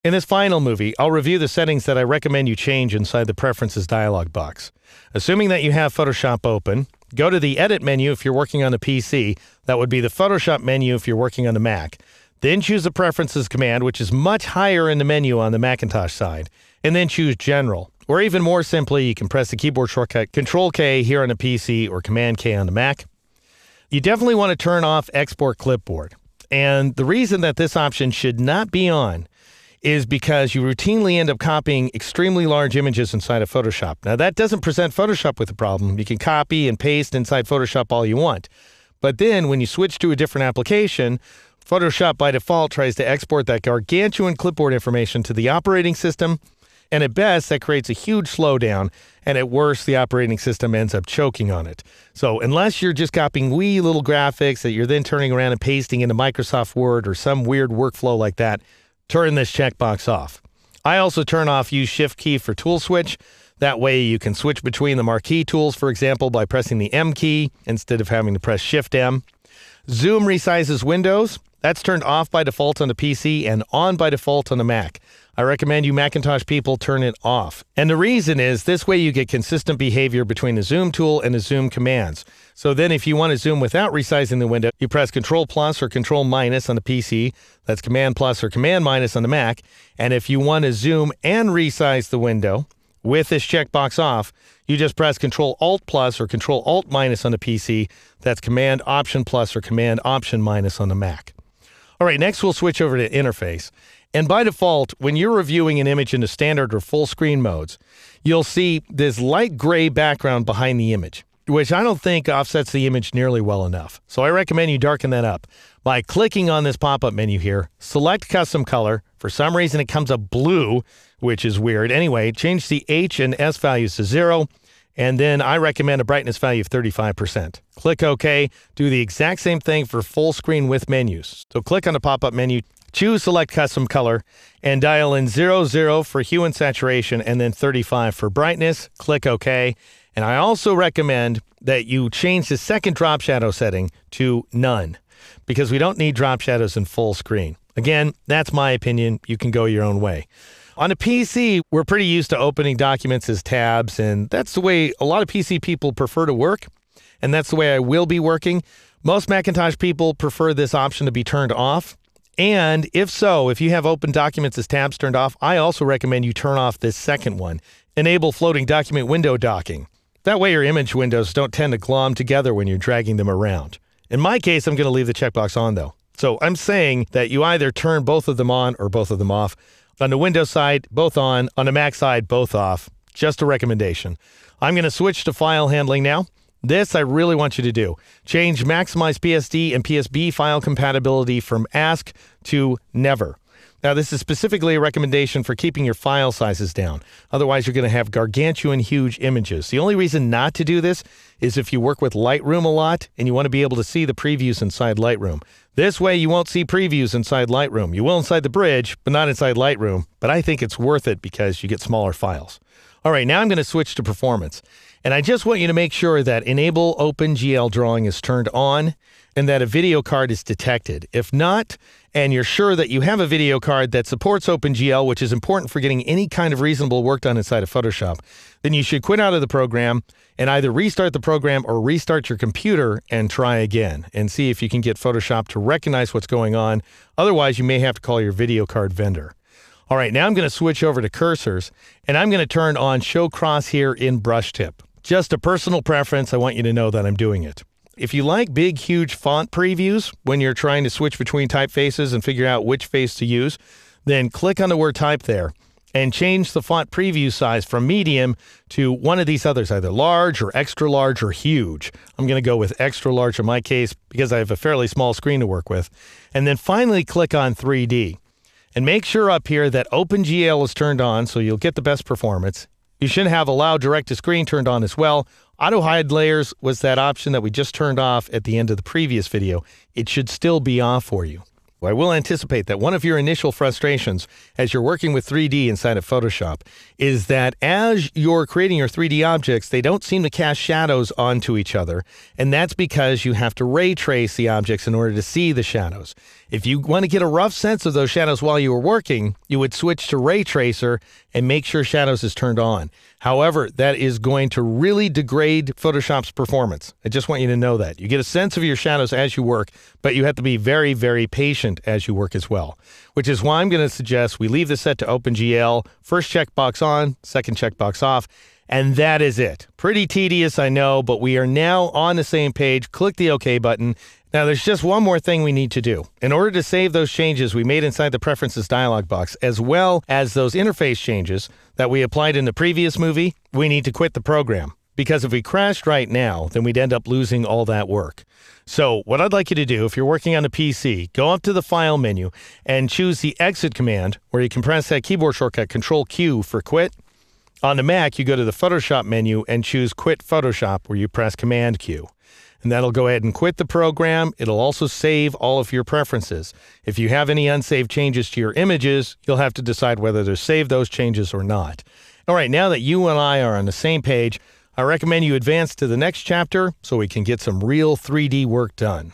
In this final movie, I'll review the settings that I recommend you change inside the Preferences dialog box. Assuming that you have Photoshop open, go to the Edit menu if you're working on a PC. That would be the Photoshop menu if you're working on the Mac. Then choose the Preferences command, which is much higher in the menu on the Macintosh side, and then choose General. Or even more simply, you can press the keyboard shortcut Control-K here on the PC or Command-K on the Mac. You definitely want to turn off Export Clipboard. And the reason that this option should not be on is because you routinely end up copying extremely large images inside of Photoshop. Now, that doesn't present Photoshop with a problem. You can copy and paste inside Photoshop all you want. But then when you switch to a different application, Photoshop by default tries to export that gargantuan clipboard information to the operating system, and at best, that creates a huge slowdown, and at worst, the operating system ends up choking on it. So unless you're just copying wee little graphics that you're then turning around and pasting into Microsoft Word or some weird workflow like that, turn this checkbox off. I also turn off Use Shift key for tool switch. That way you can switch between the marquee tools, for example, by pressing the M key instead of having to press Shift M. Zoom resizes windows. That's turned off by default on the PC and on by default on the Mac. I recommend you Macintosh people turn it off. And the reason is this way you get consistent behavior between the zoom tool and the zoom commands. So then if you want to zoom without resizing the window, you press Control plus or Control minus on the PC. That's Command plus or Command minus on the Mac. And if you want to zoom and resize the window with this checkbox off, you just press Control Alt plus or Control Alt minus on the PC. That's Command Option plus or Command Option minus on the Mac. All right, next we'll switch over to interface. And by default, when you're reviewing an image into standard or full screen modes, you'll see this light gray background behind the image, which I don't think offsets the image nearly well enough. So I recommend you darken that up by clicking on this pop-up menu here, select custom color. For some reason, it comes up blue, which is weird. Anyway, change the H and S values to 0. And then I recommend a brightness value of 35%. Click OK. Do the exact same thing for full screen with menus. So click on the pop-up menu, choose Select Custom Color, and dial in 00 for hue and saturation, and then 35 for brightness. Click OK. And I also recommend that you change the second drop shadow setting to none, because we don't need drop shadows in full screen. Again, that's my opinion. You can go your own way. On a PC, we're pretty used to opening documents as tabs, and that's the way a lot of PC people prefer to work, and that's the way I will be working. Most Macintosh people prefer this option to be turned off, and if so, if you have open documents as tabs turned off, I also recommend you turn off this second one. Enable floating document window docking. That way your image windows don't tend to glom together when you're dragging them around. In my case, I'm going to leave the checkbox on, though. So I'm saying that you either turn both of them on or both of them off. On the Windows side, both on. On the Mac side, both off. Just a recommendation. I'm going to switch to file handling now. This I really want you to do. Change Maximize PSD and PSB file compatibility from Ask to Never. Now, this is specifically a recommendation for keeping your file sizes down. Otherwise, you're going to have gargantuan huge images. The only reason not to do this is if you work with Lightroom a lot and you want to be able to see the previews inside Lightroom. This way, you won't see previews inside Lightroom. You will inside the bridge, but not inside Lightroom. But I think it's worth it because you get smaller files. All right, now I'm going to switch to performance. And I just want you to make sure that Enable OpenGL Drawing is turned on and that a video card is detected. If not, and you're sure that you have a video card that supports OpenGL, which is important for getting any kind of reasonable work done inside of Photoshop, then you should quit out of the program and either restart the program or restart your computer and try again and see if you can get Photoshop to recognize what's going on. Otherwise, you may have to call your video card vendor. All right, now I'm going to switch over to cursors, and I'm going to turn on Show Crosshair in Brush Tip. Just a personal preference, I want you to know that I'm doing it. If you like big, huge font previews when you're trying to switch between typefaces and figure out which face to use, then click on the word type there and change the font preview size from medium to one of these others, either large or extra large or huge. I'm going to go with extra large in my case because I have a fairly small screen to work with. And then finally click on 3D. And make sure up here that OpenGL is turned on so you'll get the best performance. You should have Allow Direct to Screen turned on as well. Auto Hide Layers was that option that we just turned off at the end of the previous video. It should still be off for you. I will anticipate that one of your initial frustrations as you're working with 3D inside of Photoshop is that as you're creating your 3D objects, they don't seem to cast shadows onto each other. And that's because you have to ray trace the objects in order to see the shadows. If you want to get a rough sense of those shadows while you were working, you would switch to Ray Tracer and make sure shadows is turned on. However, that is going to really degrade Photoshop's performance. I just want you to know that. You get a sense of your shadows as you work, but you have to be very, very patient as you work as well, which is why I'm going to suggest we leave this set to OpenGL. First checkbox on, second checkbox off. And that is it. Pretty tedious, I know, but we are now on the same page. Click the OK button. Now, there's just one more thing we need to do. In order to save those changes we made inside the Preferences dialog box, as well as those interface changes that we applied in the previous movie, we need to quit the program. Because if we crashed right now, then we'd end up losing all that work. So what I'd like you to do, if you're working on a PC, go up to the File menu and choose the Exit command, where you can press that keyboard shortcut Control-Q for quit. On the Mac, you go to the Photoshop menu and choose Quit Photoshop, where you press Command-Q. And that'll go ahead and quit the program. It'll also save all of your preferences. If you have any unsaved changes to your images, you'll have to decide whether to save those changes or not. All right, now that you and I are on the same page, I recommend you advance to the next chapter so we can get some real 3D work done.